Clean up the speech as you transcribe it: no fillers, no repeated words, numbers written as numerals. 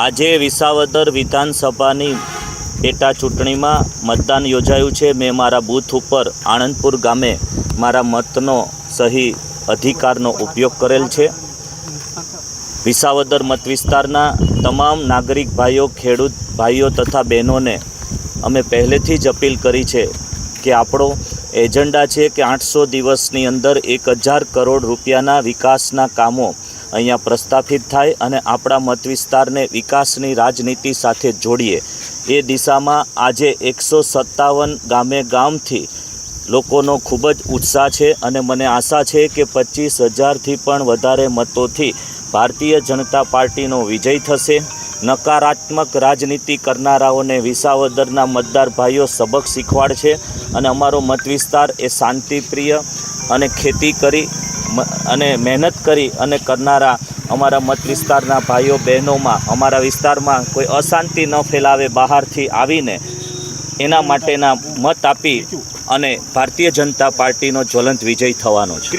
આજે વિસાવદર વિધાનસભાની પેટા ચૂંટણીમાં મતદાન યોજાયું છે। મેં મારા બૂથ ઉપર આણંદપુર ગામે મારા મતનો સહી અધિકારનો ઉપયોગ કરેલ છે। વિસાવદર મત વિસ્તારના તમામ નાગરિક ભાઈઓ, ખેડૂત ભાઈઓ તથા બહેનોને અમે પહેલેથી જ અપીલ કરી છે કે આપણો એજન્ડા છે કે 800 દિવસની અંદર 1000 કરોડ રૂપિયાના વિકાસના કામો અહીંયા પ્રસ્થાપિત થાય અને આપણા મત વિસ્તારને વિકાસની રાજનીતિ સાથે જોડીએ। એ દિશામાં આજે 157 ગામે ગામથી લોકોનો ખૂબ જ ઉત્સાહ છે અને મને આશા છે કે 25,000થી પણ વધારે મતોથી ભારતીય જનતા પાર્ટીનો વિજય થશે। નકારાત્મક રાજનીતિ કરનારાઓને વિસાવદરના મતદાર ભાઈઓ સબક શીખવાડશે અને અમારો મત વિસ્તાર એ શાંતિપ્રિય અને ખેતી કરી અને મહેનત કરી અને કરનારા અમારા મત વિસ્તારના ભાઈઓ બહેનોમાં અમારા વિસ્તારમાં કોઈ અશાંતિ ન ફેલાવે બહારથી આવીને એના માટેના મત આપી અને ભારતીય જનતા પાર્ટીનો જ્વલંત વિજય થવાનો છે।